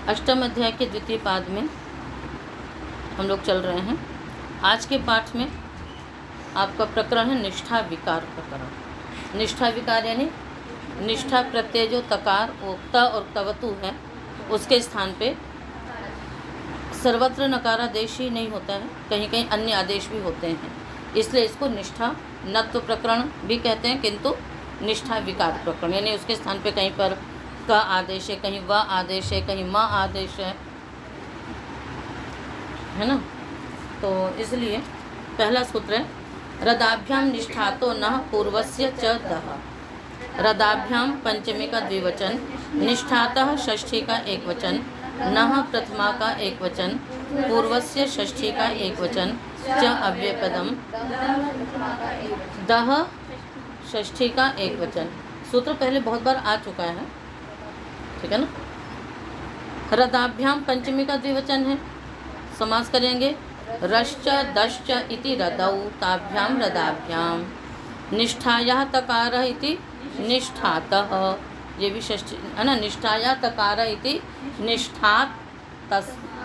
अष्टम अध्याय के द्वितीय पाद में हम लोग चल रहे हैं। आज के पाठ में आपका प्रकरण है निष्ठा विकार प्रकरण। निष्ठा विकार यानी निष्ठा प्रत्यय जो तकार त और तवतु है उसके स्थान पे सर्वत्र नकारादेश ही नहीं होता है, कहीं कहीं अन्य आदेश भी होते हैं, इसलिए इसको निष्ठा नत्व प्रकरण भी कहते हैं, किंतु निष्ठा विकार प्रकरण यानी उसके स्थान पे कहीं पर क आदेश है, कहीं व आदेश है, कहीं म आदेश है ना। तो इसलिए पहला सूत्र है रदाभ्याम निष्ठा तो न पूर्वस्य च दह। रदाभ्याम पंचमी का द्विवचन, निष्ठातः षष्ठी का एक वचन, नः प्रथमा का एक वचन, पूर्वस्य षष्ठी का एक वचन, च अव्ययपदम, दह षष्ठी का एक वचन। सूत्र पहले बहुत बार आ चुका है, ठीक है ना। रदाभ्याम पंचमी का द्विवचन है, समास करेंगे रश्च दश्च इति रदौ ताभ्याम रदाभ्याम। निष्ठाया तकार इति निष्ठातः, ये भी षष्ठी है ना। निष्ठाया तकार इति निष्ठात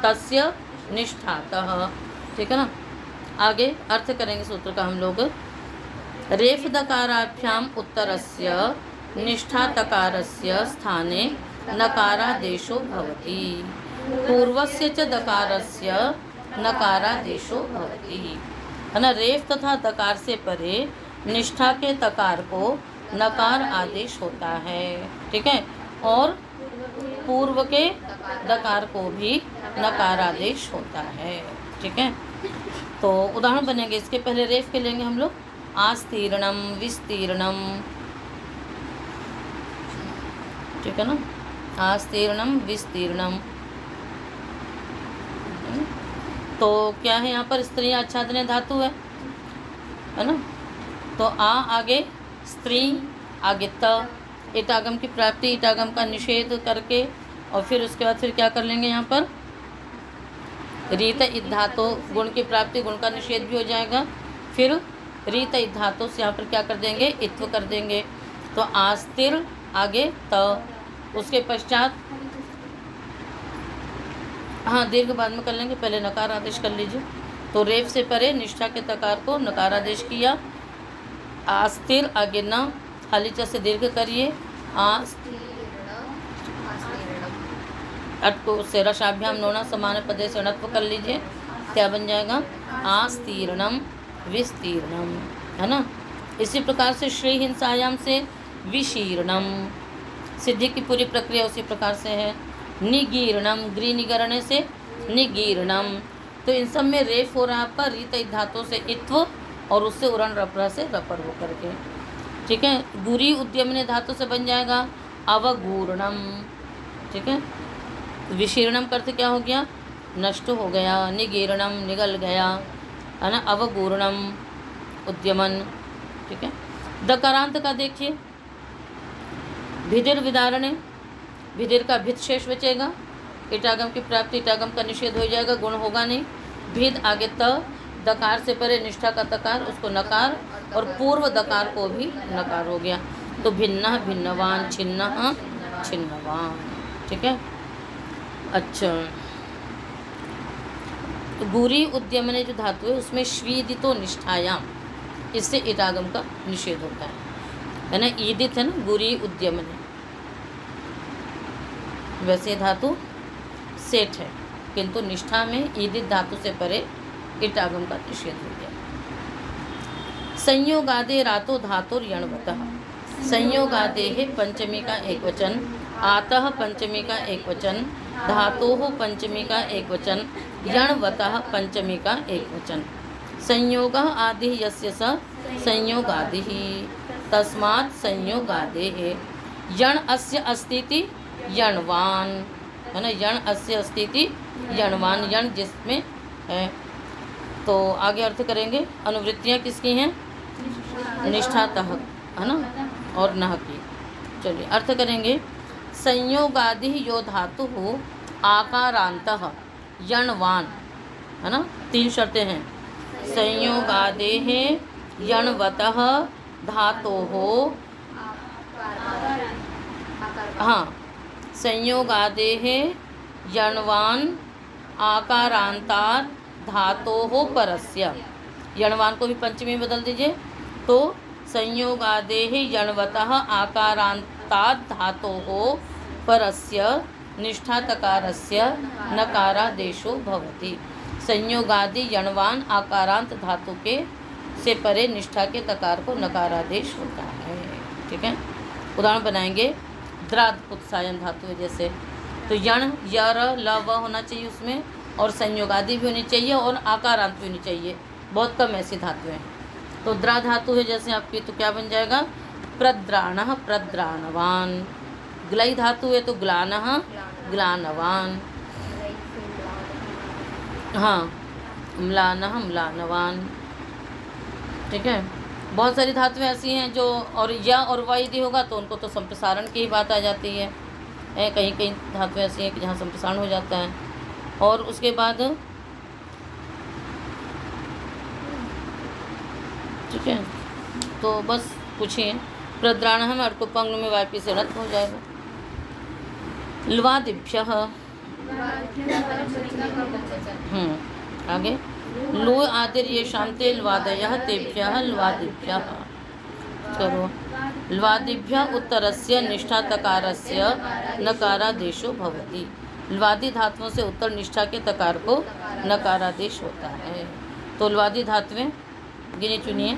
तस्य निष्ठातः, ठीक है ना। आगे अर्थ करेंगे सूत्र का हम लोग। रेफ दकाराभ्याम उत्तरस्य निष्ठा तकारस्य स्थाने नकारादेशो भवति, पूर्वस्य च दकारस्य नकारादेशो भवति, है ना। रेफ तथा दकार से परे निष्ठा के तकार को नकार आदेश होता है, ठीक है, और पूर्व के दकार को भी नकार आदेश होता है, ठीक है। तो उदाहरण बनेंगे, इसके पहले रेफ के लेंगे हम लोग। आस्तीर्णम विस्तीर्णम, ठीक है ना। आस्तीर्णम विस्तीर्णम, तो क्या है यहाँ पर स्त्री आच्छादन धातु है ना। तो आ आगे स्त्री, आगे त, इटागम की प्राप्ति इटागम का निषेध करके, और फिर उसके बाद फिर क्या कर लेंगे यहाँ पर रीत इत धातु, गुण की प्राप्ति गुण का निषेध भी हो जाएगा। फिर रीत इत धातु से यहाँ पर क्या कर देंगे, इत्व कर देंगे। तो आस्तिर आगे त, उसके पश्चात हाँ दीर्घ बाद में कर लेंगे, पहले नकार आदेश कर लीजिए। तो रेफ से परे निष्ठा के तकार को नकार आदेश किया। आस्तिर आगे न, खाली च से दीर्घ करिए। अटको से रसाभ्याम नोना समान पदे से णत्व कर लीजिए, क्या बन जाएगा आस्तीर्णम विस्तीर्णम, है ना। इसी प्रकार से श्री हिंसायाम से विशीर्णम, सिद्धि की पूरी प्रक्रिया उसी प्रकार से है। निगीर्णम, ग्री निगरणे से निगीर्णम, तो इन सब में रेफ हो रहा है आपका रीत धातु से इत्व और उससे उरण रपरा से रपर हो करके, ठीक है। गुरी उद्यमने धातु से बन जाएगा अवगूर्णम, ठीक है। विशीर्णम करते क्या हो गया, नष्ट हो गया। निगीर्णम निगल गया, है ना। अवगूर्णम उद्यमन, ठीक है। दकारांत का देखिए, भिदिर विदारणे, भिदिर का भित शेष बचेगा। इटागम की प्राप्ति इटागम का निषेध हो जाएगा, गुण होगा नहीं। भिद आगे त, दकार से परे निष्ठा का तकार उसको नकार, और पूर्व दकार को भी नकार हो गया। तो भिन्न भिन्नवान, छिन्न छिन्नवान, ठीक है। अच्छा, तो गुरी उद्यमने जो धातु है उसमें श्वीदितो निष्ठायाम, इससे इटागम का निषेध होता है ना। ईदित है ना, गुरी उद्यमने, वैसे धातु सेठ है, किंतु निष्ठा में ईदित धातु से परे इटागम का निषेध हो गया। संयोगादे रातो धातुर यणवतः, संयोगादे है पंचमी का एक वचन, आतः पंचमी का एक वचन, धातोः पंचमी का एक वचन, यणवतः पंचमी का एक वचन। संयोगः आदि यस्य स संयोगादिः, तस्मात् संयोगादेः। यण अस्य अस्तीति यणवान, है ना। यण अस्य अस्तीति यणवान, यण जिसमें है। तो आगे अर्थ करेंगे, अनुवृत्तियाँ किसकी हैं, निष्ठातः, है ना, और नह की। चलिए अर्थ करेंगे। संयोगादि यो धातु आकारांतः यणवान, है ना। तीन शर्तें हैं। संयोगादेः यणवतः धातोः, हाँ, संयोगादेः यण्वान आकारांतार धातोः परस्य, यण्वान को भी पंचमी में बदल दीजिए तो संयोगादेः यण्वतः आकारांतात् धातोः परस्य निष्ठा तकारस्य नकारादेशो भवति। संयोगादि यण्वान आकारांत धातु के से परे निष्ठा के तकार को नकारादेश होता है। ठीक है, उदाहरण बनाएंगे। द्राद उत्सायन धातु है जैसे, तो यण यर ल व होना चाहिए उसमें, और संयोगादि भी होनी चाहिए और आकारांत भी होनी चाहिए। बहुत कम ऐसी धातु हैं। तो द्रा धातु है जैसे आपकी, तो क्या बन जाएगा? प्रद्राणः प्रद्रानवान। ग्लई धातु है तो ग्लानः ग्लानवान। हाँ, म्लानः म्लानवान। ठीक है, बहुत सारी धातुएं ऐसी हैं जो, और या और वा यदि होगा तो उनको तो संप्रसारण की ही बात आ जाती है। कहीं कहीं धातुएं ऐसी हैं कि जहाँ संप्रसारण हो जाता है। और उसके बाद ठीक है, तो बस पूछिए। प्रद्राणः में अर्कोपंग में वायपी से रद्द हो जाएगा। ल्वादिभ्यः, आगे लु आदिर ये शांते ल्वादयः तेभ्यः ल्वादिभ्यः। करो ल्वादिभ्यः उत्तरस्य निष्ठा तकारस्य नकारादेशो भवति। ल्वादि धातुओं से उत्तर निष्ठा के तकार को नकारादेश होता है। तो ल्वादि धातुएं गिनी चुनिए।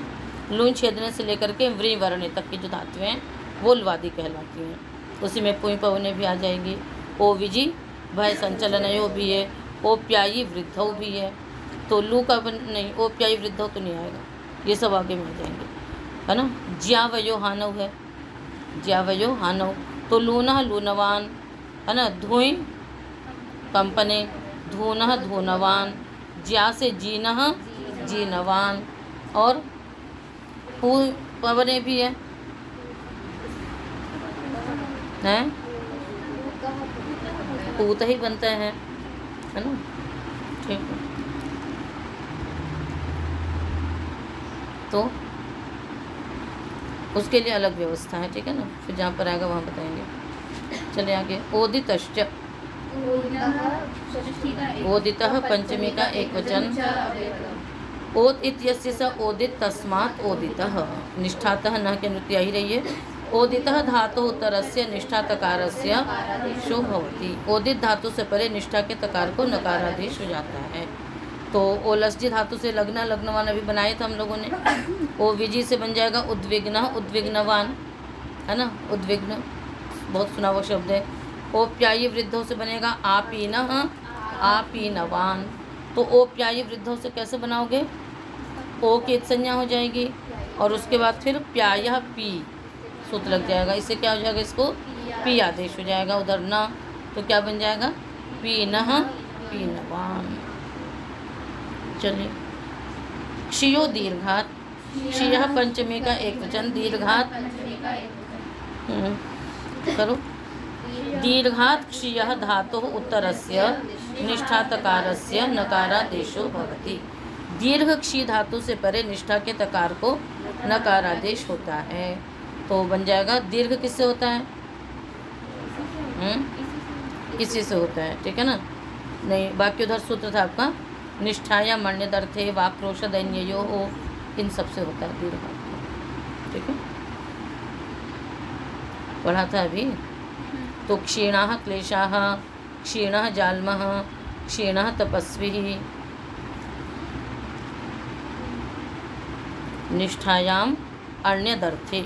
लून छेदने से लेकर के व्री वर्ण तक की जो धातुएं हैं वो ल्वादि कहलाती हैं। उसी में पुई पवने भी आ जाएंगी। ओ विजी भय संचलनयो भी है। ओ प्यायी वृद्धौ भी है। तो लू का नहीं, ओ प्यायी वृद्धौ तो नहीं आएगा, ये सब आगे में आ जाएंगे, है ना। ज्यावयो हानव है, ज्यावयो हानव। तो लूनः लूनवान, है ना। धुई कंपने, धूनः धूनवान। ज्या से जीनः जीनवान। और पू पवने भी है पूत ही बनता है ना। ठीक है, तो उसके लिए अलग व्यवस्था है। ठीक है ना, फिर जहाँ पर आएगा वहाँ बताएंगे। चलिए आगे। ओदितश्च, ओदितः पंचमी का एक वचन। ओद इत्यस्य स ओदित तस्मात् ओदितः। निष्ठातः न के नृत्य ही रही है। ओदितः धातु उत्तरस्य निष्ठा तकारस्य शो भवति। ओदित धातु से परे निष्ठा के तकार को नकारादेश हो जाता है। तो ओलसजी धातु से लग्न लग्नवान अभी बनाए थे हम लोगों ने। ओ विजी से बन जाएगा उद्विग्न उद्विग्नवान, है ना। उद्विग्न बहुत सुना हुआ शब्द है। ओ प्यायी वृद्धों से बनेगा आपीनः आपीनवान। तो ओ प्यायी वृद्धों से कैसे बनाओगे? ओ की संज्ञा हो जाएगी और उसके बाद फिर प्यायः पी सूत्र लग जाएगा। इससे क्या हो जाएगा? इसको पी आदेश हो जाएगा। उधर न तो क्या बन जाएगा? पीनः पीनवान। चलिए। क्षियो दीर्घात, क्षियः पंचमी का एक वचन। दीर्घात करो। दीर्घात क्षियः धातुः उत्तरस्य निष्ठा तकारस्य नकारादेशो भवति। दीर्घ क्षी धातु से परे निष्ठा के तकार को नकारादेश होता है। तो बन जाएगा दीर्घ किससे होता है? इसी से होता है। ठीक है ना। नहीं, बाकी उधर सूत्र था आपका निष्ठा या मण्यदर्थे वाक्रोश दैन्यो हो, इन सब से होता है दीर्घ। ठीक है, पढ़ा था अभी। तो क्षीणाः क्लेशाः, क्षीणः जाल्मः, क्षीणः तपस्वी। निष्ठायाम अन्यदर्थे,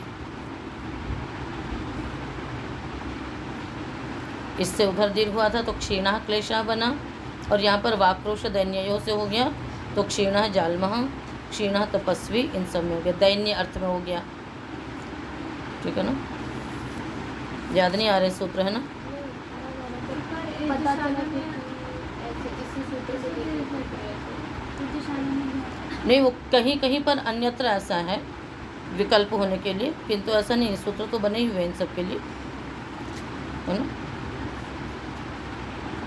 इससे उधर दीर्घ हुआ था तो क्षीणः क्लेशः बना, और यहाँ पर वाक्रोश दैन्यो से हो गया तो क्षीणः जाल्मः, क्षीणः तपस्वी, इन सब में हो गया, दैन्य अर्थ में हो गया। ठीक है ना। याद नहीं आ रहे सूत्र, है ना। नहीं, वो कहीं कहीं पर अन्यत्र ऐसा है विकल्प होने के लिए, किंतु ऐसा नहीं। सूत्र तो बने ही हुए इन सब के लिए, है ना।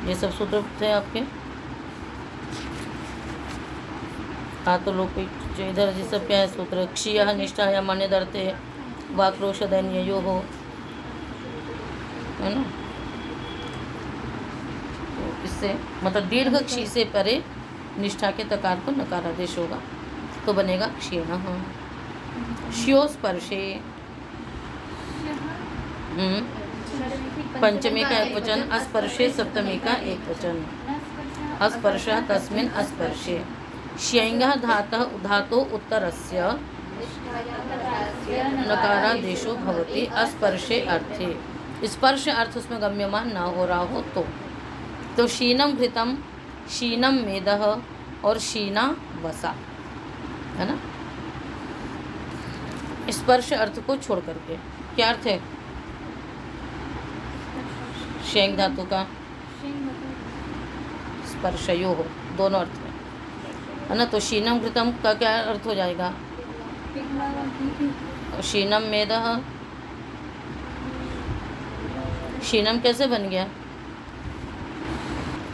ये सब सूत्र थे आपके। हाँ, तो लोग जो इधर ये सब क्या है सूत्र? क्षीयः निष्ठा या मण्यदर्थे वाक्रोश दैन्यो हो, है ना। तो इससे मतलब दीर्घ क्षी से परे निष्ठा के तकार को नकारादेश होगा तो बनेगा क्षीणः। श्यो स्पर्शे पंचमी का एक वचन, अस्पर्शे सप्तमी का एक वचन। अस्पर्शः तस्मिन् अस्पर्शे। श्यैंगः धातो उत्तरस्य नकारादेशो भवति अस्पर्शे अर्थे। स्पर्श अर्थ उसमें गम्यमान ना हो रहा हो तो शीनम घृतम, शीनम मेदः और शीना वसा, है ना। स्पर्श अर्थ को छोड़ करके क्या अर्थ है शेंग धातु का? स्पर्शयो हो, दोनों अर्थ है ना। तो शीनम घृतम का क्या अर्थ हो जाएगा? शीनम मेदः। शीनम कैसे बन गया?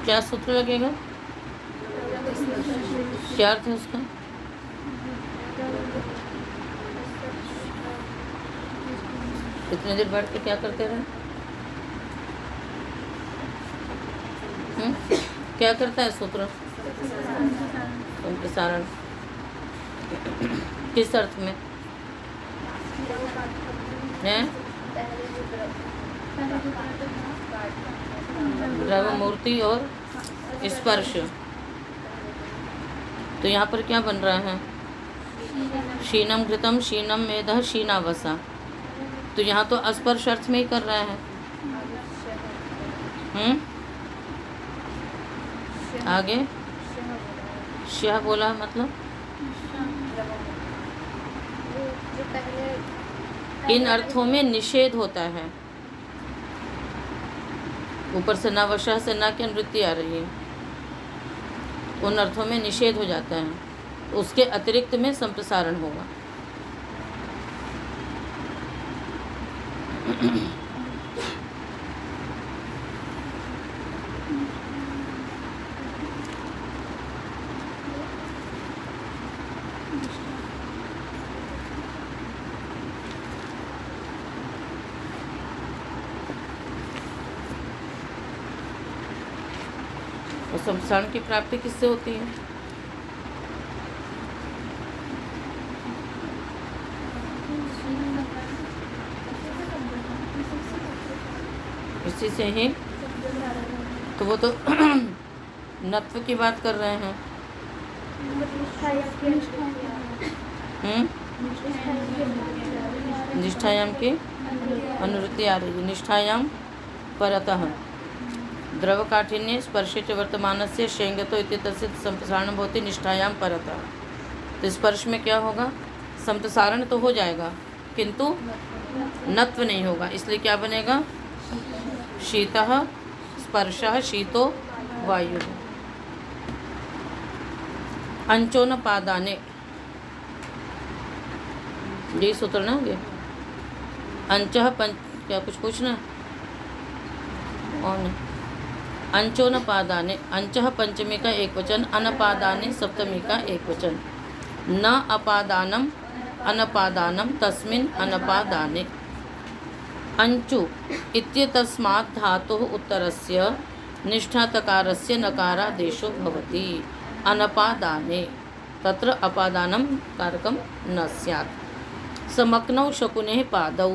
क्या सूत्र लगेगा? क्या अर्थ है उसका? इतने देर बैठ के क्या करते रहे? क्या करता है सूत्र? संप्रसारण। किस अर्थ में है? द्रव मूर्ति और स्पर्श। तो यहाँ पर क्या बन रहा है? शीनम घृतम, शीनम मेदः, शीनावसा। तो यहाँ तो अस्पर्श अर्थ में ही कर रहा है। आगे श्यः बोला मतलब इन अर्थों में निषेध होता है। ऊपर से ना वशः से ना की अनुवृत्ति आ रही है, उन अर्थों में निषेध हो जाता है, उसके अतिरिक्त में संप्रसारण होगा। और संप्रसारण की प्राप्ति किससे होती है? इसी से ही तो वो तो नत्व की बात कर रहे हैं। निष्ठायाम की अनुवृत्ति आ रही है। निष्ठायाम परतः द्रव काठिन्य स्पर्शे च वर्तमानस्य शेंगतो इति तस्य संप्रसारण भवति निष्ठायाम परतः। तो स्पर्श में क्या होगा? संप्रसारण तो हो जाएगा किंतु नत्व नहीं होगा, इसलिए क्या बनेगा? शीतः स्पर्शः शीतो वायु। अंचोन पादाने, यही सूत्र ना होंगे। अंचः पंच, क्या कुछ पूछना? और अंचोन पादाने, अंचः पंचमी का एक वचन, अनपादाने सप्तमी का एक वचन। न अपादानम अनपादानम तस्मिन् अनपादाने। अंचु इत्यतस्मात् धातुः उत्तरस्य निष्ठातकारस्य नकारादेशो भवति अनपादाने, तत्र अपादानं कारकं न स्यात्। समक्नौ शकुने पादौ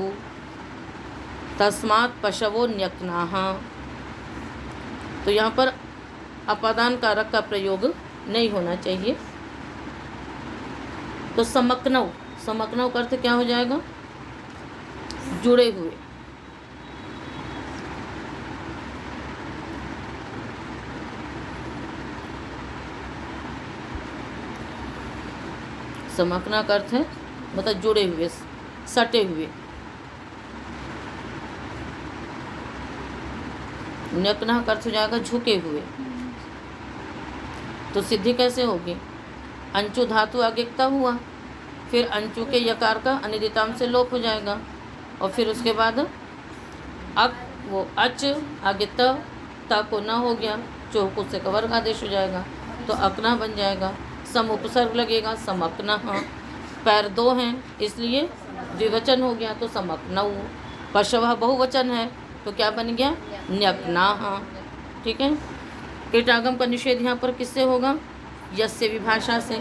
तस्मात् पशवो न्यक्नाः। तो यहाँ पर अपादान कारक का प्रयोग नहीं होना चाहिए। तो समक्नौ, समक्नौ का अर्थ क्या हो जाएगा? जुड़े हुए। समकना का अर्थ है मतलब जुड़े हुए, सटे हुए। न्यकना का अर्थ हो जाएगा झुके हुए। तो सिद्धि कैसे होगी? अंचु धातु आगेकता हुआ, फिर अंचु के यकार का अनिदिताम से लोप हो जाएगा, और फिर उसके बाद वो अच आगे त को न हो गया, चौकु से कवर का आदेश हो जाएगा, तो अकना बन जाएगा। सम उपसर्ग लगेगा, समकना। पैर दो हैं इसलिए द्विवचन हो गया, तो समकनऊ। पशव बहुवचन है तो क्या बन गया? न्यकना। ठीक है। इट आगम का निषेध यहाँ पर किससे होगा? यस्य विभाषा से,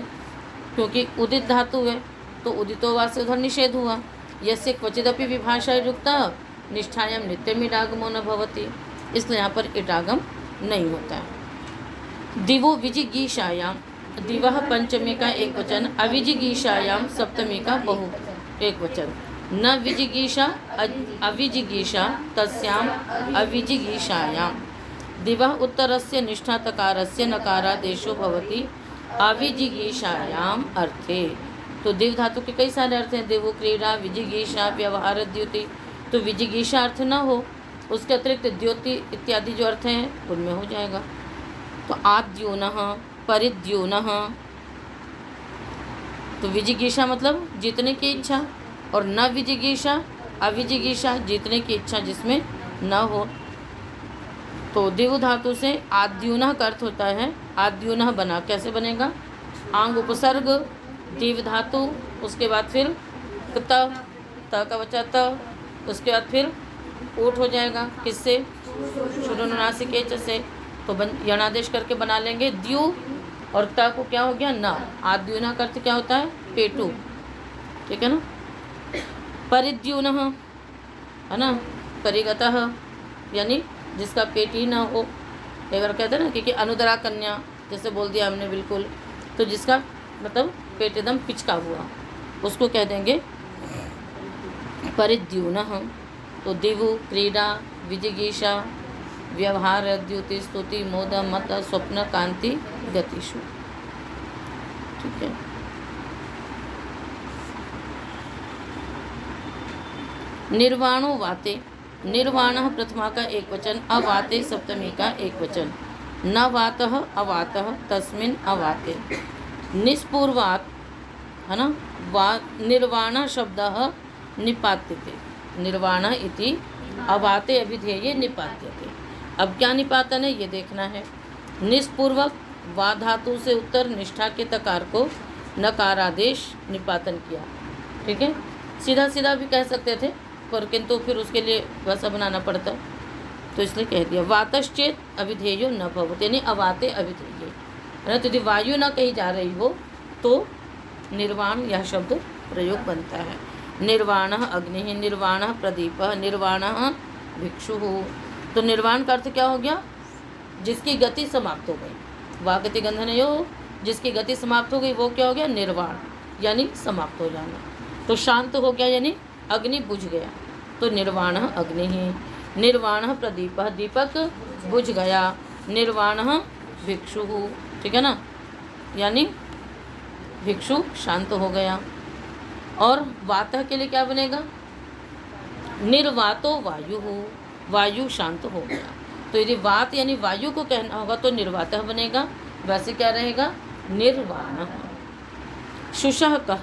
क्योंकि उदित धातु है तो उदितो वा से उधर निषेध हुआ। यस्य क्वचिदपि विभाषा युक्ता निष्ठायाम नित्यमिडागमो न भवति, इसलिए यहाँ पर इटागम नहीं होता है। दिवो विजिगीषायाम, दिवह पंचमी का एक वचन, अविजिगीषायाम सप्तमी का बहु एक वचन। न विजिगीषा अविजिगीषा तस्याम अविजिगीषायाम। दिवः उत्तरस्य निष्ठातकारस्य नकारादेशो भवति अविजिगीषायाम अर्थे। तो दिव धातु के कई सारे अर्थ हैं, दिवु क्रीड़ा, विजिगीषा, व्यवहार, द्युति। तो विजिगीषा अर्थ न हो, उसके अतिरिक्त द्योति इत्यादि जो अर्थ हैं उनमें हो जाएगा। तो आद्योनः, परिद्योनः। तो विजिगीषा मतलब जीतने की इच्छा, और न विजिगीषा अविजिगीषा जीतने की इच्छा जिसमें न हो। तो दिव धातु से आद्युनः का अर्थ होता है, आद्युनः बना, कैसे बनेगा? आंग उपसर्ग दिव धातु, उसके बाद फिर त का बचा त, उसके बाद फिर ऊट हो जाएगा, किससे? शुरुनुनासिक एच से। तो यणादेश करके बना लेंगे द्यू, और त को क्या हो गया? न। आद्युनः का अर्थ क्या होता है? पेटू, ठीक है ना। परिद्युनः है ना, परिगतः यानी जिसका पेट ही ना हो। कई बार कहते हैं ना कि अनुदरा कन्या, जैसे बोल दिया हमने बिल्कुल, तो जिसका मतलब पेट एकदम पिचका हुआ, उसको कह देंगे परिद्युनः। तो दिवु क्रीड़ा, विजिगीषा, व्यवहार, द्युति, स्तुति, मोद, मत, स्वप्न, कांति, गतिषु, ठीक है। निर्वाणो वाते, निर्वाणः प्रथमा का एक वचन, अवाते सप्तमी का एक वचन। न वातः अवातः तस्मिन् अवाते। निष्पूर्वात् है ना, निर्वाण शब्दः निपात्यते, निर्वाण इति अवाते अभिधेये निपात्यते। अब क्या निपातन है ये देखना है। निष्पूर्वक वा धातु से उत्तर निष्ठा के तकार को नकारादेश निपातन किया, ठीक है। सीधा सीधा भी कह सकते थे, पर किंतु फिर उसके लिए वैसा बनाना पड़ता, तो इसलिए कह दिया वातश्चेत अभिधेयो न भवति, यानी अवाते अभिधेय है ना। तो यदि वायु न कही जा रही हो तो निर्वाण यह शब्द प्रयोग बनता है। निर्वाणः अग्निः, निर्वाणः प्रदीपः, निर्वाणः भिक्षुः। तो निर्वाण का अर्थ क्या हो गया? जिसकी गति समाप्त हो गई। वा गति गंधनयो, जिसकी गति समाप्त हो गई वो क्या हो गया? निर्वाण, यानी समाप्त हो जाना। तो शांत हो गया यानी अग्नि बुझ गया, तो निर्वाणः अग्निः। निर्वाणः प्रदीपः, दीपक बुझ गया। निर्वाणः भिक्षुः, ठीक है ना, यानी भिक्षु शांत हो गया। और वातः के लिए क्या बनेगा? निर्वातो वायु, वायु शांत हो गया। तो यदि वात यानी वायु को कहना होगा तो निर्वातः बनेगा, वैसे क्या रहेगा? निर्वाणः। शुशः कः,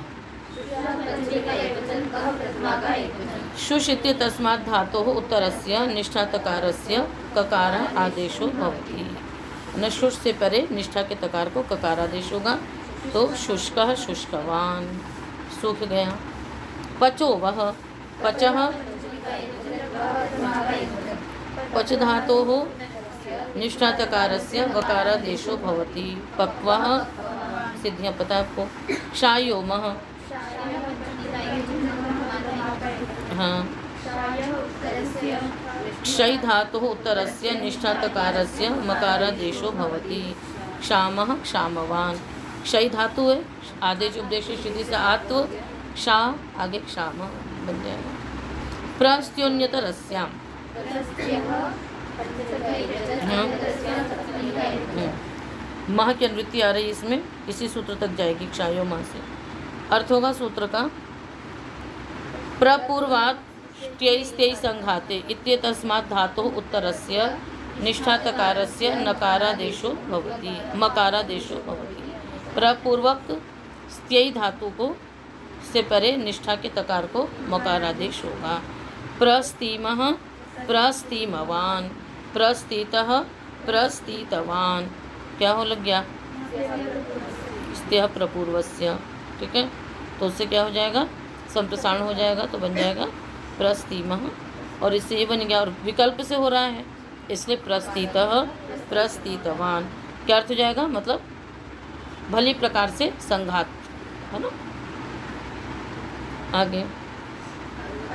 शुष् इति तस्मात् धातोः उत्तरस्य निष्ठातकारस्य ककार आदेशो भवति। न शुष् से परे निष्ठा के तकार को ककार आदेश होगा, तो शुष्कः शुष्कवान, सूख गया। पचो वह, पचः पच धातोः निष्ठातकारस्य वकारादेशो भवति। पक्वः सिद्धियाँ पता है आपको। क्षायोमः, हाँ, क्षय धातुः उत्तरस्य निष्ठातकारस्य मकारादेशो भवति। क्षामः क्षामवान, क्षय धातु है, आदेश उपदेश सिद्धि से आत्व, क्षा आगे क्षाम बन जाएगा। प्रस्त्योन्यतरस्याम, मह की अनुवृत्ति आ रही इसमें, इसी सूत्र तक जाएगी क्षायो मह से। अर्थ होगा सूत्र का प्रपूर्वात् त्यैस्त्यै संघाते इत्येतस्मात् धातोः उत्तरस्य निष्ठातकारस्य नकारादेशो भवति, मकारादेशो भवति। प्रपूर्वक स्त्यै धातु को से परे निष्ठा के तकार को मकारादेश होगा। प्रस्तीमः प्रस्तीमवान, प्रस्तीतः प्रस्तीतवान, क्या हो लग गया? स्त्य प्रपूर्वस्य, ठीक है। तो उससे क्या हो जाएगा? संप्रसारण हो जाएगा, तो बन जाएगा प्रस्तीमः। और इससे ये बन गया, और विकल्प से हो रहा है इसलिए प्रस्थितः प्रस्थितवान क्या अर्थ हो जाएगा, मतलब भली प्रकार से संघात, है ना। आगे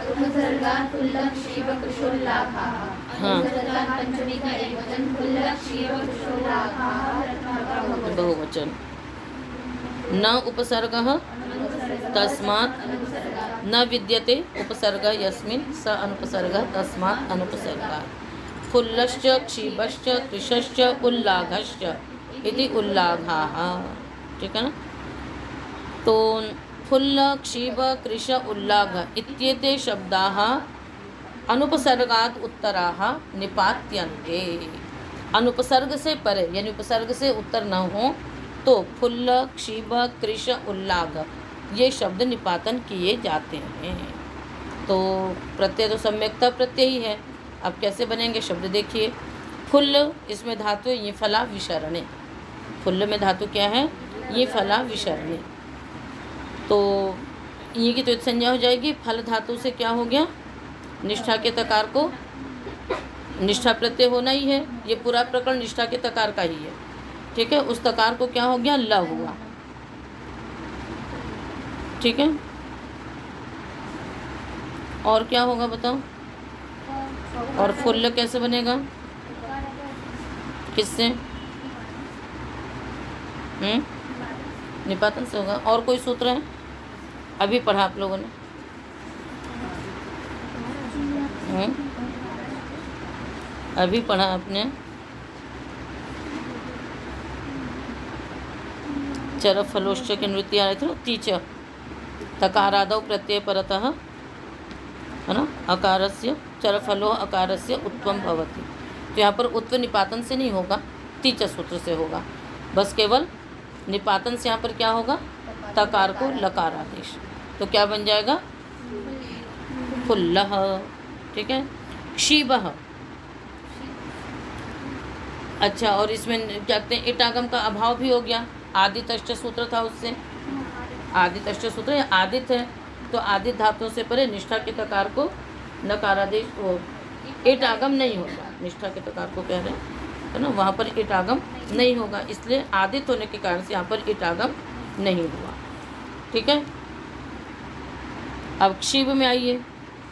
उपसर्गात् फुल्लः क्षीवकृशोल्लाखाः। हाँ अनुसर्गात् पंचमी का एकवचन फुल्लः क्षीवकृशोल्लाखाः रत्नाकरः बहुवचन। बहुवचन। न उपसर्गः तस्मात् न विद्यते उपसर्गः यस्मिन् स अनुपसर्गः तस्मात् अनुपसर्गात्। फुल्लश्च क्षीबश्च कृशश्च उल्लाघश्च इति उल्लाघाः। ठीक है ना। तो फुल्ल क्षीब कृश उल्लाघ इत्येते शब्दाः अनुपसर्गात् उत्तराः निपात्यन्ते। अनुपसर्ग से परे यानी उपसर्ग से उत्तर न हो तो फुल्ल क्षीब कृश उल्लाघ ये शब्द निपातन किए जाते हैं। तो प्रत्यय तो सम्यक्ता प्रत्यय ही है। अब कैसे बनेंगे शब्द देखिए। फुल्ल इसमें धातु है ये फला विशरणे। फुल्ल में धातु क्या है, ये फला विशरणे। तो ये की तो संज्ञा हो जाएगी। फल धातु से क्या हो गया, निष्ठा के तकार को निष्ठा प्रत्यय होना ही है। ये पूरा प्रकरण निष्ठा के तकार का ही है। ठीक है, उस तकार को क्या हो गया, ल हुआ। ठीक है, और क्या होगा बताओ। और फुल्ल कैसे बनेगा, किससे, निपातन से होगा। और कोई सूत्र है, अभी पढ़ा आप लोगों ने। अभी पढ़ा आपने। चर फलोश्च के नृत्य आ रहे थे ना, तीच तकारादौ प्रत्यय परतः, है ना, अकारस्य चर फलो अकारस्य उत्वम भवति। तो यहाँ पर उत्व निपातन से नहीं होगा, तीच सूत्र से होगा। बस केवल निपातन से यहाँ पर क्या होगा, तकार को लकार आदेश। तो क्या बन जाएगा, फुल्लः। ठीक है, क्षीबः। अच्छा, और इसमें क्या कहते हैं, इटागम का अभाव भी हो गया। आदितश्च सूत्र था उससे, आदितश्च सूत्र या आदित है तो आदित धातु से परे निष्ठा के तकार को नकारादेश वो इटागम नहीं होगा। निष्ठा के तकार को कह रहे हैं, है ना, वहाँ पर इटागम नहीं होगा। इसलिए आदित होने के कारण से यहाँ पर इटागम नहीं हुआ। ठीक है, अब क्षीब में आइए।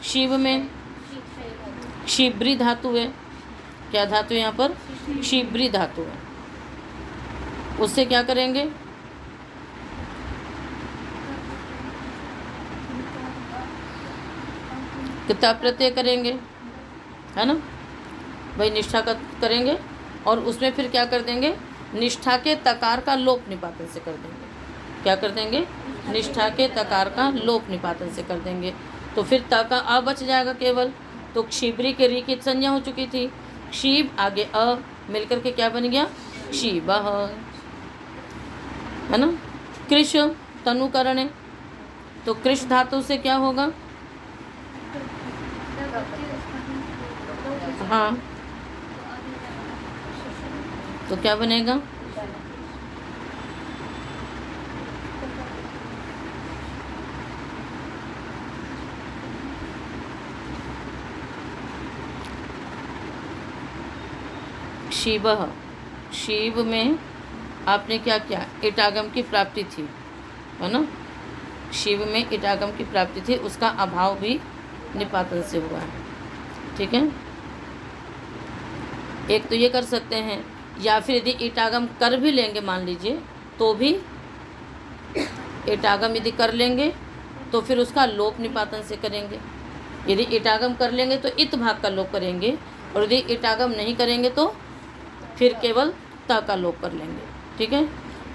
क्षीब में क्षिब्री धातु है। क्या धातु है यहाँ पर, क्षिब्री धातु है। उससे क्या करेंगे, किताब प्रत्यय करेंगे, है ना भाई, निष्ठा का करेंगे और उसमें फिर क्या कर देंगे, निष्ठा के तकार का लोप निपातन से कर देंगे। क्या कर देंगे, निष्ठा के तकार का लोप निपातन से कर देंगे। तो फिर त का अ बच जाएगा केवल। तो क्षिब्री के री की संज्ञा हो चुकी थी। क्षीब आगे अ मिलकर के क्या बन गया, क्षीबः, है ना। कृष तनुकरण है, तो कृष धातु से क्या होगा, हाँ, तो क्या बनेगा, क्षीबः। क्षीब में आपने क्या किया, इटागम की प्राप्ति थी, है ना। शिव में इटागम की प्राप्ति थी, उसका अभाव भी निपातन से हुआ है। ठीक है, एक तो ये कर सकते हैं, या फिर यदि इटागम कर भी लेंगे मान लीजिए, तो भी इटागम यदि कर लेंगे तो फिर उसका लोप निपातन से करेंगे। यदि इटागम कर लेंगे तो इत भाग का लोप करेंगे, और यदि इटागम नहीं करेंगे तो फिर केवल त का लोप कर लेंगे। ठीक है,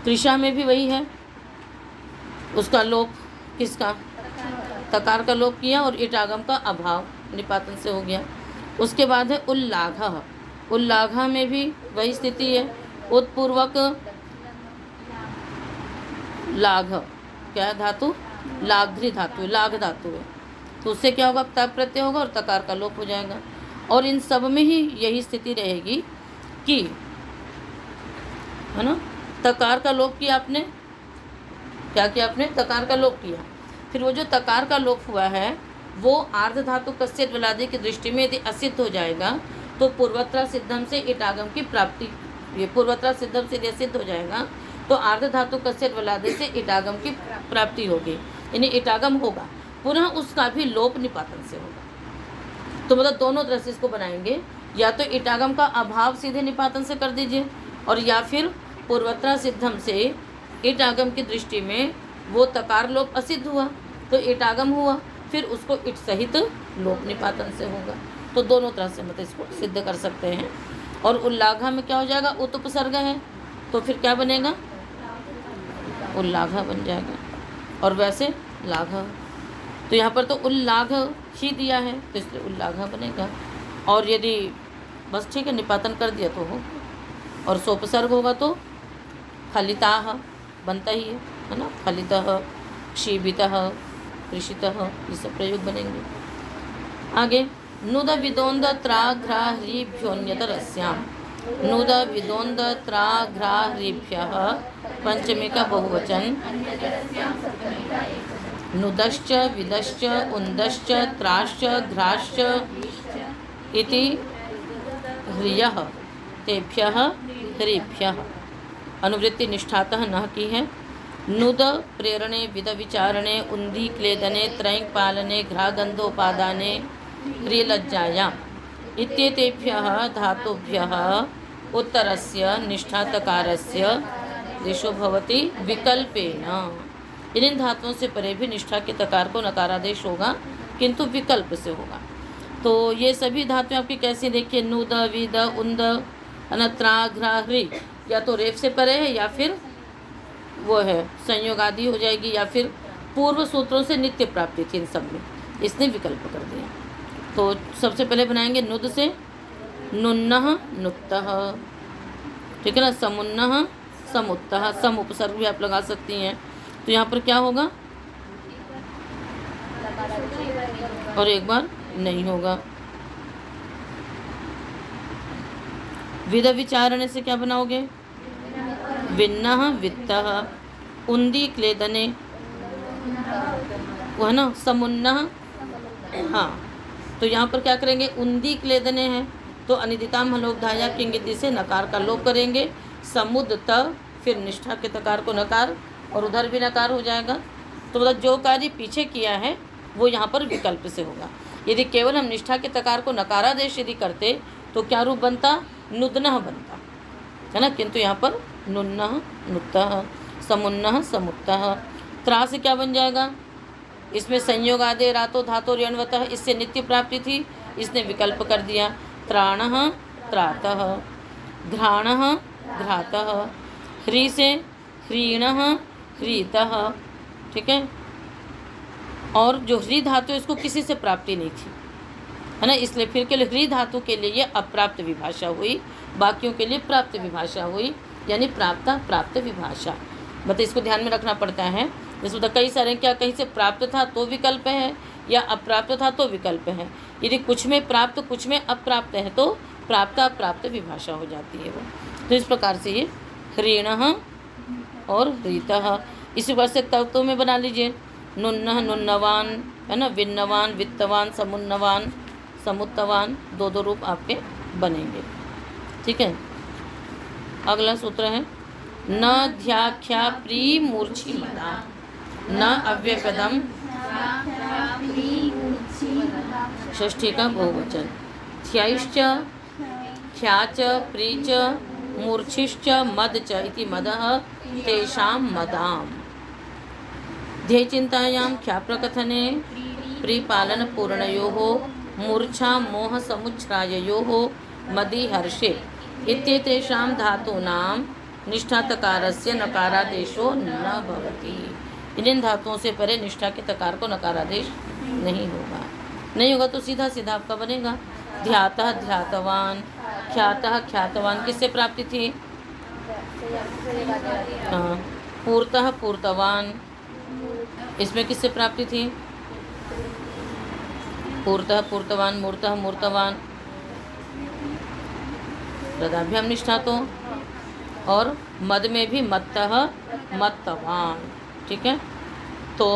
कृषा में भी वही है, उसका लोप किसका, तकार का लोप किया और इटागम का अभाव निपातन से हो गया। उसके बाद है उल्लाघ। उल्लाघ में भी वही स्थिति है, उत्पूर्वक लाघ, क्या धातु, लाघ्री धातु, लाघ धातु है। तो उससे क्या होगा, तप प्रत्यय होगा और तकार का लोप हो जाएगा। और इन सब में ही यही स्थिति रहेगी कि, है ना, तकार का लोप किया आपने, क्या किया आपने, तकार का लोप किया। फिर वो जो तकार का लोप हुआ है वो आर्ध धातु कस्य वलादि की दृष्टि में यदि असिद्ध हो जाएगा तो पूर्वत्र सिद्धम से इटागम की प्राप्ति, ये पूर्वत्र सिद्धम से यह सिद्ध हो जाएगा तो आर्ध धातु कस्य वलादे से इटागम की प्राप्ति होगी, यानी इटागम होगा, पुनः उसका भी लोप निपातन से होगा। तो मतलब दोनों तरह से इसको बनाएंगे, या तो इटागम का अभाव सीधे निपातन से कर दीजिए, और या फिर पूर्वत्र सिद्धम से इटागम की दृष्टि में वो तकार लोप असिद्ध हुआ तो इटागम हुआ, फिर उसको इट सहित लोप निपातन से होगा। तो दोनों तरह से मतलब इसको सिद्ध कर सकते हैं। और उल्लाघा में क्या हो जाएगा, उत उपसर्ग है तो फिर क्या बनेगा, उल्लाघा बन जाएगा, और वैसे लाघा, तो यहाँ पर तो उल्लाघ ही दिया है तो इसलिए उल्लाघा बनेगा। और यदि बस ठीक है निपातन कर दिया तो होगा, और सोपसर्ग होगा तो फलिताह बनता ही है ना, फलितः, क्षीबितः, कृषितः, ये सब प्रयोग बनेंगे। आगे नुद विदोन्द त्राघ्राह्रीभ्योन्यतरस्यां, नुद विदोन्द त्राघ्राह्रीभ्यः पंचमी का बहुवचन, नुदश्च विदश्च उन्दश्च त्राश्च घ्राश्च इति ह्रियः तेभ्यः ह्रीभ्यः। अनुवृत्ति निष्ठातः न की है। नुद प्रेरणे विद विचारणे उन्दी क्लेदने त्रैंक पालने घ्रागंधोपादाने ह्रीलज्जायाम् इत्येतेभ्यः धातुभ्यः उत्तरस्य निष्ठातकारस्य दिशो भवति विकल्पेन। इन धातुओं से परे भी निष्ठा के तकार को नकारादेश होगा, किंतु विकल्प से होगा। तो ये सभी धातुएं आपकी कैसी देखिए, नुद विद उन्द अनत्रा घ्रा ह्री, या तो रेफ से परे है या फिर वो है संयोग आदि हो जाएगी, या फिर पूर्व सूत्रों से नित्य प्राप्ति थी, इन सब में इसने विकल्प कर दिया। तो सबसे पहले बनाएंगे नुद से, नुन्नः नुत्तः, ठीक है ना, समुन्नः समुत्तः, सम उपसर्ग भी आप लगा सकती हैं। तो यहाँ पर क्या होगा, और एक बार नहीं होगा। विद विचारणे से क्या बनाओगे, विन्नः वित्तः, उन्दी क्लेदने, वो है ना, समुन्नः, हाँ तो यहाँ पर क्या करेंगे, उन्दी क्लेदने हैं तो अनिदिताम हलोकधाया किंगिति से नकार का लोप करेंगे, समुद त, फिर निष्ठा के तकार को नकार, और उधर भी नकार हो जाएगा। तो मतलब जो कार्य पीछे किया है वो यहाँ पर विकल्प से होगा। यदि केवल हम निष्ठा के तकार को नकारादेश यदि करते तो क्या रूप बनता, नुदनः बनता है ना, किंतु यहाँ पर नुन्नः नुत्तः, समुन्नः समुत्तः। त्रा से क्या बन जाएगा, इसमें संयोग आदि रातो धातो ऋण्वतः, इससे नित्य प्राप्ति थी, इसने विकल्प कर दिया। त्राणः त्रातः, घ्राणः घ्रातः, ह्री से ह्रीणः ह्रीतः, ठीक है। और जो ह्री धातु इसको किसी से प्राप्ति नहीं थी, है ना, इसलिए फिर के लिए ह्री धातु के लिए ये अप्राप्त विभाषा हुई, बाकियों के लिए प्राप्त विभाषा हुई, यानी प्राप्ता प्राप्त विभाषा। मतलब इसको ध्यान में रखना पड़ता है। जैसे तो कई सारे क्या, कहीं से प्राप्त था तो विकल्प है, या अप्राप्त था तो विकल्प है। यदि कुछ में प्राप्त कुछ में अप्राप्त है तो प्राप्त अप्राप्त विभाषा हो जाती है वो। तो इस प्रकार से ये ह्रीणः और ह्रीतः, इसी प्रकार से तत्वों में बना लीजिए, नुन्नः नुन्नवान, है ना, विन्नवान वित्तवान, समुन्नवान समुत्तवान, दो दो रूप आपके बनेंगे, ठीक है। अगला सूत्र है न ध्याख्या प्री मूर्छी मदा, न अव्यपदम, षष्ठी का बहुवचन, ध्यायश्च ख्याच प्रीच मूर्छिश्च मद च इति मदः तेषां मदाम्। ध्येयचिन्तायां ख्याप्रकथने प्रीपालनपूर्णयोः मूर्छा मोहसमुच्छ्राययोः मदी हर्षे इत्येतेषां धातूनां निष्ठातकारस्य नकारादेशो न भवति। इन धातुओं से परे निष्ठा के तकार को नकारादेश नहीं होगा। नहीं होगा तो सीधा सीधा आपका बनेगा ध्यातः ध्यातवान, ख्यातः ख्यातवान, किससे प्राप्ति थी, हाँ, पूर्तः पूर्तवान, इसमें किससे प्राप्ति थी, पूर्तः पूर्तवान, मूर्तः मूर्तवान, रदाभ्याम निष्ठा तो, और मद में भी मत्तः मत्तवान, ठीक है। तो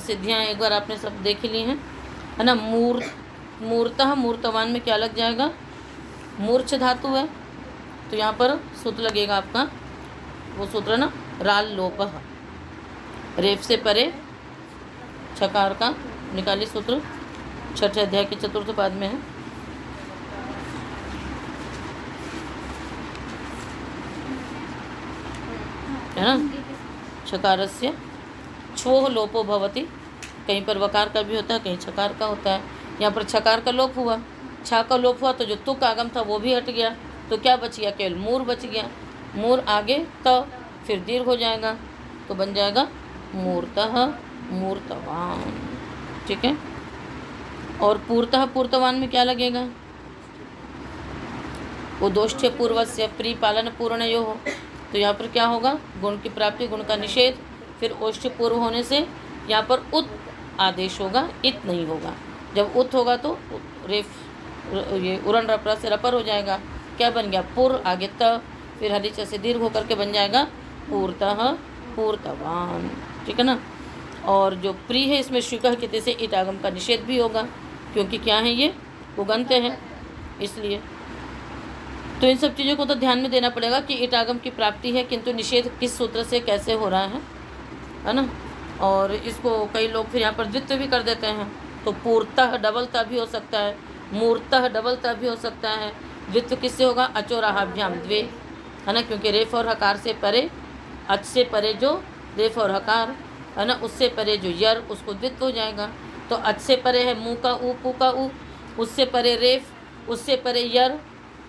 सिद्धियाँ एक बार आपने सब देख ली हैं, है ना। मूर्तः मूर्तवान में क्या लग जाएगा, मूर्छ धातु है, तो यहाँ पर सूत्र लगेगा आपका वो सूत्र ना राल लोपः, रेफ से परे छकार का निकाली सूत्र, छठे अध्याय के चतुर्थ पाद में है ना। छकारस्य छोह लोपो भवति, कहीं पर वकार का भी होता है, कहीं छकार का होता है। यहाँ पर छकार का लोप हुआ, छा का लोप हुआ तो जो तुक आगम था वो भी हट गया, तो क्या बच गया, केवल मूर बच गया। मूर आगे त फिर दीर्घ हो जाएगा, तो बन जाएगा मूर्तः मूर्तवान। ठीक है। और पूर्तः पूर्तवान में क्या लगेगा, उदोष्ठ्य पूर्वस्य प्री पालन पूर्णयो हो, तो यहाँ पर क्या होगा, गुण की प्राप्ति गुण का निषेध, फिर ओष्ठ्य पूर्व होने से यहाँ पर उत आदेश होगा, इत नहीं होगा। जब उत होगा तो रेफ ये उरण रपरा से रपर हो जाएगा, क्या बन गया, पुर आगे त, फिर हरिच से दीर्घ होकर के बन जाएगा पूर्तः पूर्तवान। ठीक है ना। और जो प्री है इसमें श्रीकह के से इत आगम का निषेध भी होगा, क्योंकि क्या है ये उगंत है, इसलिए तो इन सब चीज़ों को तो ध्यान में देना पड़ेगा कि ईट आगम की प्राप्ति है, किंतु निषेध किस सूत्र से कैसे हो रहा है ना। और इसको कई लोग फिर यहाँ पर द्वित्व भी कर देते हैं, तो पूर्तः डबलता भी हो सकता है, मूर्तः डबलता भी हो सकता है। द्वित्व किससे होगा, अचोराहाभ्याम द्वे, है ना, क्योंकि रेफ और हकार से परे, अच से परे जो रेफ और हकार है ना, उससे परे जो यर, उसको द्वित्व हो जाएगा। तो अच से परे है मुँह का ऊ, पू का ऊ, उससे परे रेफ, उससे परे यर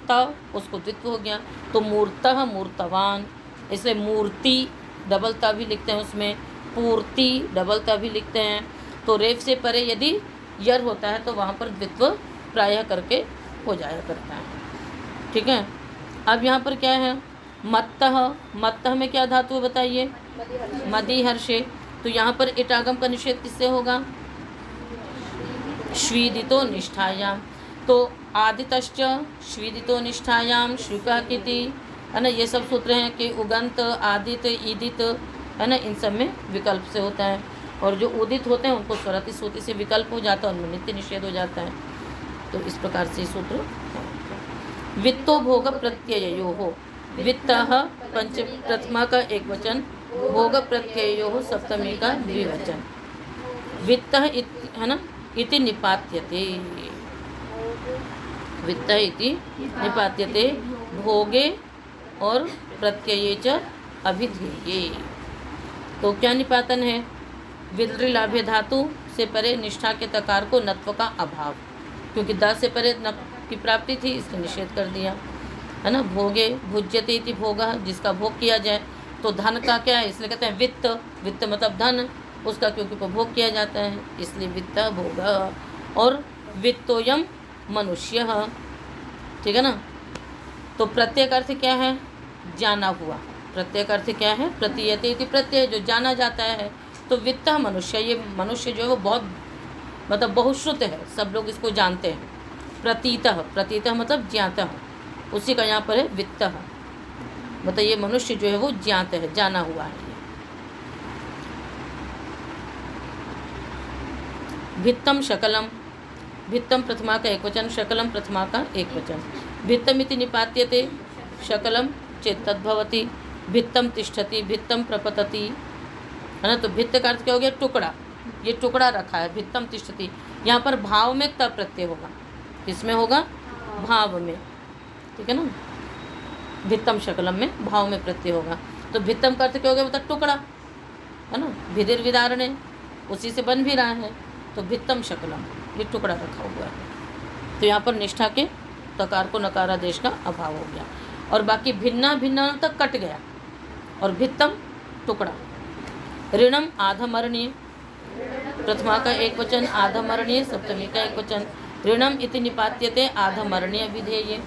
त, उसको द्वित्व हो गया, तो मूर्तः मूर्तवान। इसलिए मूर्ति डबलता भी लिखते हैं, उसमें पूर्ति डबलता भी लिखते हैं। तो रेफ से परे यदि यर होता है तो वहाँ पर द्वित्व प्रायः करके हो जाया करता है। ठीक है। अब यहाँ पर क्या है, मत्तः, मत्तः में क्या धातु है बताइए, मदि हर्षे, तो यहाँ पर इटागम का निषेध किससे होगा, श्वीदितो निष्ठायाम, तो आदितश्च श्वीदितो निष्ठायाम श्रुकः किति, है ना, ये सब सूत्र हैं कि उगंत आदित ईदित, है ना, इन सब में विकल्प से होता है, और जो उदित होते हैं उनको स्वरति सूति से विकल्प हो जाता है, उनमें नित्य निषेध हो जाता है। तो इस प्रकार से सूत्र वित्तो भोग प्रत्ययो हो, वित्तः पंच प्रथमा का एक वचन, भोग प्रत्ययो हो सप्तमी का द्विवचन। वित्तः है ना, इति निपात्यते, वित्तः इति निपात्यते, भोगे और प्रत्यये च अभिधेये। तो क्या निपातन है, विद्रि लाभे धातु से परे निष्ठा के तकार को नत्व का अभाव, क्योंकि द से परे न की प्राप्ति थी, इसलिए निषेध कर दिया, है ना। भोगे भुज्यते इति भोगा, जिसका भोग किया जाए, तो धन का क्या है, इसलिए कहते हैं वित्त, वित्त मतलब धन, उसका क्योंकि उपभोग किया जाता है, इसलिए वित्त भोगा। और वित्तोयम मनुष्य, ठीक है ना। तो प्रत्यय का अर्थ क्या है, जाना हुआ, प्रत्यय का अर्थ क्या है, प्रतीयते इति प्रत्यय, जो जाना जाता है। तो वित्त मनुष्य, ये मनुष्य जो है वो बहुत मतलब बहुश्रुत है, सब लोग इसको जानते हैं। प्रतीतः, प्रतीतः मतलब ज्ञातः, उसी का यहाँ पर है वित्तः, मतलब ये मनुष्य जो है वो ज्ञात है, जाना हुआ है। भित्तम शकलम, भित्तम प्रथमा का एक वचन, शकलम प्रथमा का एक वचन। भित्तम इति निपात्यते, शकलम चेत तद्भवति, भित्तम तिष्ठति, भित्तम प्रपतति, है ना। तो भित्त का अर्थ क्या हो गया, टुकड़ा, ये टुकड़ा रखा है, भित्तम तिष्ठति। यहाँ पर भाव में त प्रत्यय होगा, किसमें होगा, भाव में, ठीक है ना। भित्तम शकलम में भाव में प्रत्यय होगा, तो भित्तम का अर्थ क्या हो गया, मतलब टुकड़ा, है ना। भिदिर विदारणे, उसी से बन भी रहा है, तो भित्तम शकलम, ये टुकड़ा रखा हुआ है। तो यहाँ पर निष्ठा के तकार को नकारादेश का अभाव हो गया, और बाकी भिन्ना भिन्ना तक कट गया, और भित्तम टुकड़ा। ऋणम आधमरणीय, प्रथमा का एक वचन, आधमरणीय सप्तमी का एक वचन। ऋणम इति निपात्यते आधमरणीय विधेये,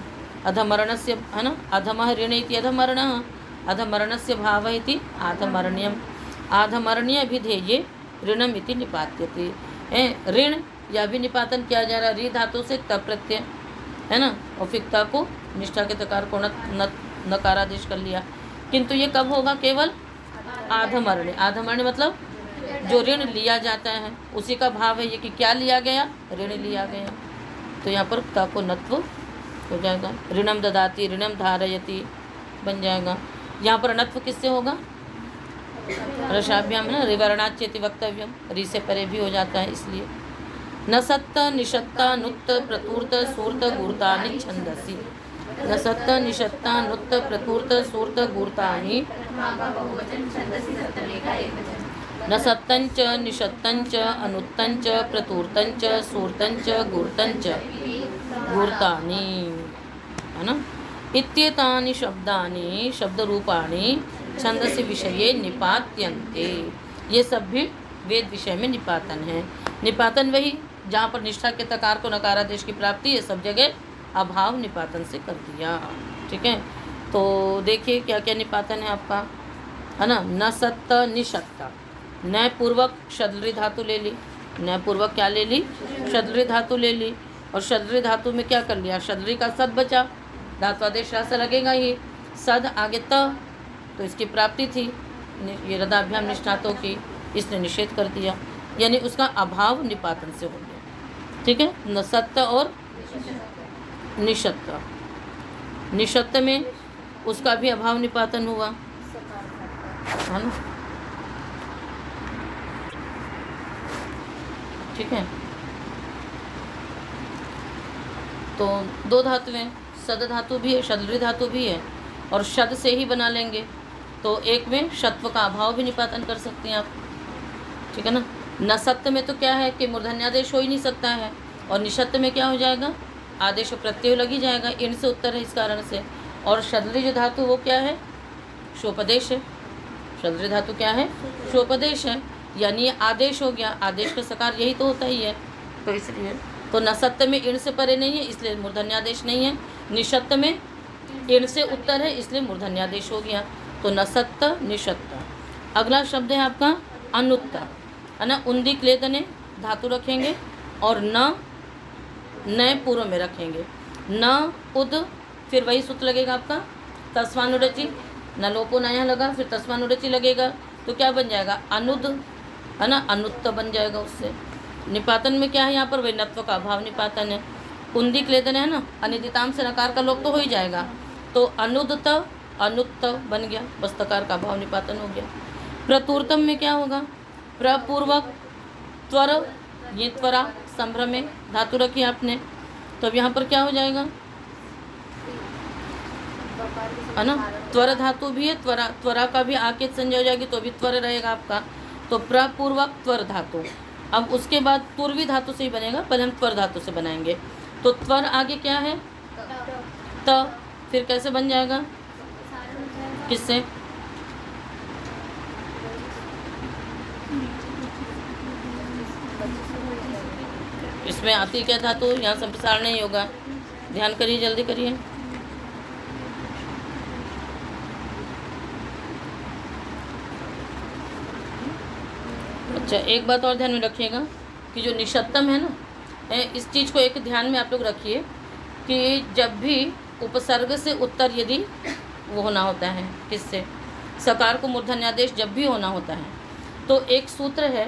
अधमरणस्य, है ना, अधमः ऋण इति अधमरणः, अधमरणस्य भावः इति आधमरणीयम्, आधमरणीय विधेये ऋणम इति निपात्यते। ऋण या भी निपातन किया जा रहा है, री धातु से त प्रत्यय, है ना, और फिक्ता को निष्ठा के तकार को नकारादेश कर लिया, किंतु ये कब होगा, केवल आधमरण्य। आधमरण्य मतलब जो ऋण लिया जाता है उसी का भाव है ये, कि क्या लिया गया, ऋण लिया गया। तो यहाँ पर ता को नत्व हो जाएगा। ऋणम ददाति, ऋणम धारयति बन जाएगा। यहाँ पर अनत्व किससे होगा? रसाभ्याम है ना, रिवर्णाच्यति वक्तव्यम, री से परे भी हो जाता है इसलिए। न सत्त निषत्ता नुत्त प्रतूर्त सूर्त गूर्तानि छंदसि। न सत्त निषत्ता नुत्त प्रतूर्त सूर्त गूर्तानि। बहुवचन छंदसि सप्तमी का एकवचन। न सत्तंच निषत्तंच अनुत्तंच प्रतूर्तंच सूर्तंच गूर्तंच गूर्तानि, है ना। इत्येतानि शब्दानि शब्दरूपाणि छंदसि विषये निपात्यन्ते। ये सब भी वेद विषय में निपातन है। निपातन वही जहाँ पर निष्ठा के तकार को नकारादेश की प्राप्ति है, सब जगह अभाव निपातन से कर दिया। ठीक है, तो देखिए क्या क्या निपातन है आपका, है ना। न सत्त निषत्ता, न पूर्वक शद्री धातु ले ली, न पूर्वक क्या ले ली? शद्री धातु ले ली। और शद्री धातु में क्या कर लिया? शद्री का सद बचा, धात्वादेश से लगेगा ही, सद आगे त, तो इसकी प्राप्ति थी ये रदाभ्याम निष्ठातों की, इसने निषेध कर दिया, यानी उसका अभाव निपातन से हो गया। ठीक है, न सत्त और निषत्त, निषत्त में उसका भी अभाव निपातन हुआ, है ना। ठीक है, तो दो धातुएं, सद धातु भी है, शद्री धातु भी है, और शद से ही बना लेंगे तो एक में शत्व का अभाव भी निपातन कर सकते हैं आप। ठीक है ना। न सत्य में तो क्या है कि मूर्धन्यादेश हो ही नहीं सकता है, और निषत्त में क्या हो जाएगा? आदेश प्रत्यय लग ही जाएगा, इन से उत्तर है इस कारण से। और शद्री जो धातु वो क्या है? शोपदेश है। शद्री धातु क्या है? शोपदेश है, यानी ये आदेश हो गया। आदेश का सकार यही तो होता ही है, तो इसलिए तो न सत्य में इण से परे नहीं है, इसलिए मूर्धन्यादेश नहीं है। निषत्त में इण से उत्तर है, इसलिए मूर्धन्यादेश हो गया। तो न सत्त निषत्त। अगला शब्द है आपका अनुत्त, है ना। उन्दी क्लेदने धातु रखेंगे और न पूर्व में रखेंगे। न उद, फिर वही सूत्र लगेगा आपका तस्मानुरचि, न लोपो न यहाँ लगा, फिर तस्मानुरचि लगेगा, तो क्या बन जाएगा? अनुद, है ना, अनुत्त बन जाएगा उससे। निपातन में क्या है यहाँ पर? वैनत्व का अभाव निपातन है। उन्दी क्लेदन है ना, अनिदिताम से नकार का लोप तो हो ही जाएगा, तो अनुदत अनुत्त बन गया, बस तकार का अभाव निपातन हो गया। प्रतूर्तम में क्या होगा? प्रपूर्वक त्वर, ये त्वरा संभ्रम में धातु रखी आपने, तो अब यहाँ पर क्या हो जाएगा? है ना, त्वर धातु भी है, त्वरा, त्वरा का भी आके संजय हो जाएगी तो भी त्वर रहेगा आपका। तो प्रपूर्वक त्वर धातु, अब उसके बाद पूर्वी धातु से ही बनेगा, पहले हम त्वर धातु से बनाएंगे। तो त्वर आगे क्या है? त, फिर कैसे बन जाएगा? किससे? इसमें आती क्या धातु? यहाँ संप्रसारण नहीं होगा, ध्यान करिए, जल्दी करिए। अच्छा, एक बात और ध्यान में रखिएगा कि जो निषत्तम है ना, इस चीज़ को एक ध्यान में आप लोग रखिए कि जब भी उपसर्ग से उत्तर यदि वो होना होता है, किससे? सकार को मूर्धन्यादेश जब भी होना होता है, तो एक सूत्र है,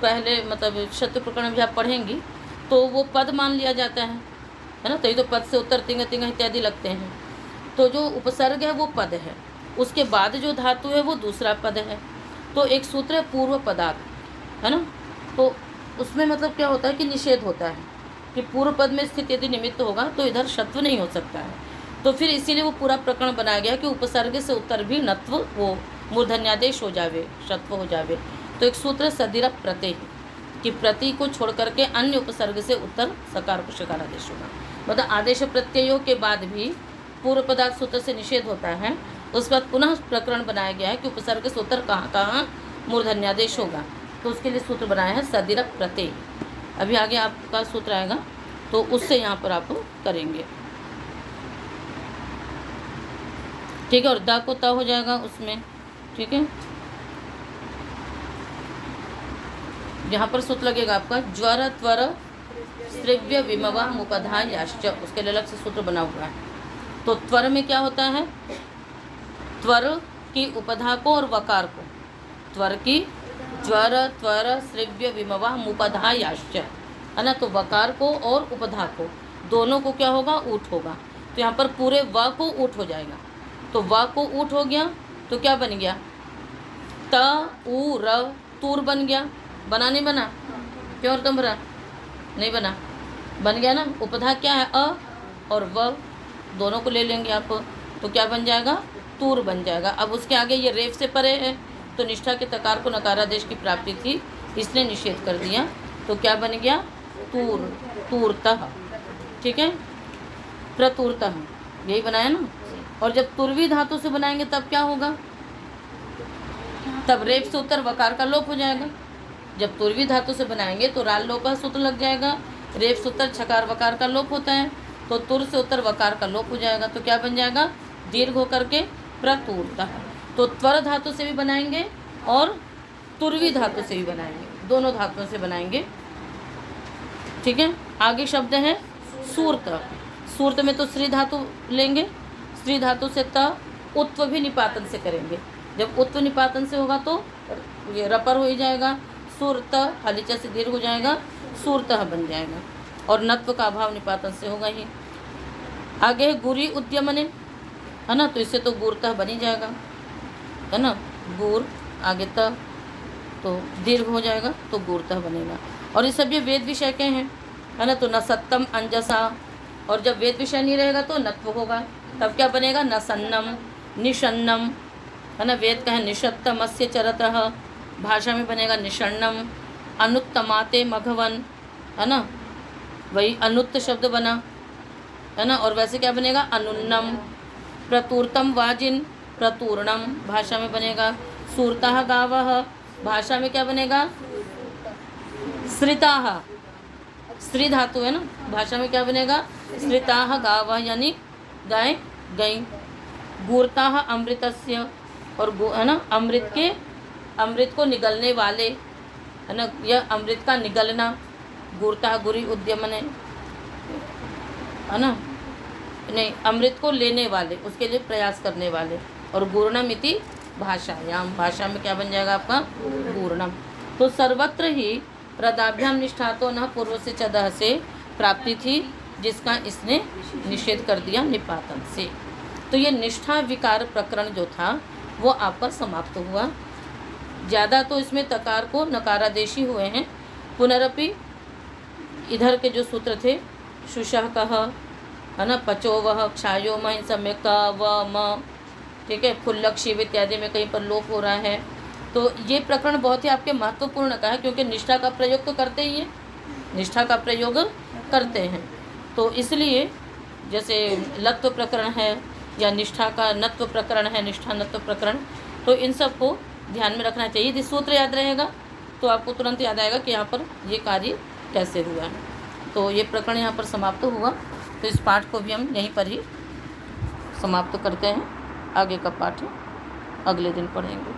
पहले मतलब शत्रु प्रकरण भी आप पढ़ेंगी, तो वो पद मान लिया जाता है ना। तो ये तो पद से उत्तर तिंग तिंग इत्यादि लगते हैं, तो जो उपसर्ग है वो पद है, उसके बाद जो धातु है वो दूसरा पद है। तो एक सूत्र है पूर्व पदार्थ, है ना। तो उसमें मतलब क्या होता है कि निषेध होता है कि पूर्व पद में स्थित यदि निमित्त होगा तो इधर शत्व नहीं हो सकता है। तो फिर इसीलिए वो पूरा प्रकरण बनाया गया कि उपसर्ग से उत्तर भी नत्व, वो मूर्धन्यादेश हो जावे, शत्व हो जावे। तो एक सूत्र सदिरप प्रत्यय कि प्रति को छोड़ करके अन्य उपसर्ग से उत्तर सकार को शकार आदेश होगा। मतलब आदेश प्रत्ययों के बाद भी पूर्व पदार्थ सूत्र से निषेध होता है, उसके बाद पुनः प्रकरण बनाया गया है कि उपसर्ग से उत्तर कहाँ कहाँ मूर्धन्यादेश होगा, तो उसके लिए सूत्र बनाया है सदिरप प्रत्यय। अभी आगे आपका सूत्र आएगा तो उससे यहाँ पर आप करेंगे, ठीक है। और दा को ता हो जाएगा उसमें, ठीक है। यहाँ पर सूत्र लगेगा आपका ज्वर त्वर स्त्रिव्य विमवा मुपधा याश्च, उसके लिए अलग से सूत्र बना हुआ है। तो त्वर में क्या होता है? त्वर की उपधा को और वकार को, त्वर की ज्वर त्वर स्त्रिव्य विमवा मुपधा याश्च, है ना। तो वकार को और उपधा को दोनों को क्या होगा? ऊठ होगा। तो यहाँ पर पूरे व को ऊट हो जाएगा। तो व को ऊट हो गया तो क्या बन गया, त उ र तूर बन गया। बना नहीं बना, क्यों तुम भरा नहीं बना, बन गया ना। उपधा क्या है, अ और व दोनों को ले लेंगे आप, तो क्या बन जाएगा, तूर बन जाएगा। अब उसके आगे ये रेफ से परे है, तो निष्ठा के तकार को नकारादेश की प्राप्ति थी, इसने निषेध कर दिया, तो क्या बन गया, तूर, तूर्तः। ठीक है, प्रतूर्तः, यही बनाया ना। और जब तुर्वी धातु से बनाएंगे तब क्या होगा, तब रेप से उत्तर वकार का लोप हो जाएगा। जब तुर्वी धातु से बनाएंगे तो राल लोप का सूत्र लग जाएगा, रेप से उत्तर छकार वकार का लोप होता है, तो तुर से उत्तर वकार का लोप हो जाएगा, तो क्या बन जाएगा, दीर्घ होकर के प्रतूर्तः। तो त्वर धातु से भी बनाएंगे और तुर्वी धातु से भी बनाएंगे, दोनों धातुओं से बनाएंगे। ठीक है, आगे शब्द है सूर्त। सूर्त में तो श्री धातु लेंगे, श्री धातु से त उत्व भी निपातन से करेंगे। जब उत्व निपातन से होगा तो ये रपर हो ही जाएगा, सूर्त हलीचा से दीर्घ हो जाएगा, सूर्तः बन जाएगा। और नत्व का अभाव निपातन से होगा ही। आगे है गुरी उद्यमने, है ना, तो इससे तो गुरतः बन ही जाएगा, है ना, गुर आगे त तो दीर्घ हो जाएगा, तो गुरतः बनेगा। और ये सब ये वेद विषय के हैं, है ना, तो न सत्तम अंजसा, और जब वेद विषय नहीं रहेगा तो नत्व होगा, तब क्या बनेगा, न सन्नम निषन्नम, है ना, वेद का है निषत्तमस्य चरतः, भाषा में बनेगा निषण्णम। अनुत्तमाते मघवन, है ना, वही अनुत्त शब्द बना, है ना, और वैसे क्या बनेगा, अनुन्नम। प्रतूर्तम वाजिन, प्रतूर्णम, भाषा में बनेगा। सूरताः गावः, भाषा में क्या बनेगा, श्रिताः, श्री धातु है ना, भाषा में क्या बनेगा, श्रिताः गावः, यानी गाय गई। गूर्ताः अमृतस्य, और है ना, अमृत को निगलने वाले, है ना, यह अमृत का निगलना। गूर्ताः गुरी उद्यमने, है ना, नहीं, अमृत को लेने वाले, उसके लिए प्रयास करने वाले। और गुर्णम इति भाषायाम, भाषा में क्या बन जाएगा आपका, गुर्णम। तो सर्वत्र ही प्रदाभ्याम निष्ठा तो न पूर्व से चदह से प्राप्ति थी, जिसका इसने निषेध कर दिया निपातन से। तो ये निष्ठा विकार प्रकरण जो था वो आपका समाप्त हुआ। ज़्यादा तो इसमें तकार को नकारादेशी हुए हैं। पुनरपि इधर के जो सूत्र थे, शुशः कह, है ना, पचो वह, क्षायो मह, समय का व म, ठीक है, फुल्लक शिव इत्यादि में कहीं पर लोप हो रहा है। तो ये प्रकरण बहुत ही आपके महत्वपूर्ण का है, क्योंकि निष्ठा का प्रयोग तो करते ही हैं, निष्ठा का प्रयोग करते हैं। तो इसलिए जैसे लत्व प्रकरण है या निष्ठा का नत्व प्रकरण है, निष्ठा नत्व प्रकरण, तो इन सब को ध्यान में रखना चाहिए। यदि सूत्र याद रहेगा तो आपको तुरंत याद आएगा कि यहाँ पर ये कार्य कैसे हुआ है। तो ये प्रकरण यहाँ पर समाप्त हुआ। तो इस पाठ को भी हम यहीं पर ही समाप्त करते हैं। आगे का पाठ अगले दिन पढ़ेंगे।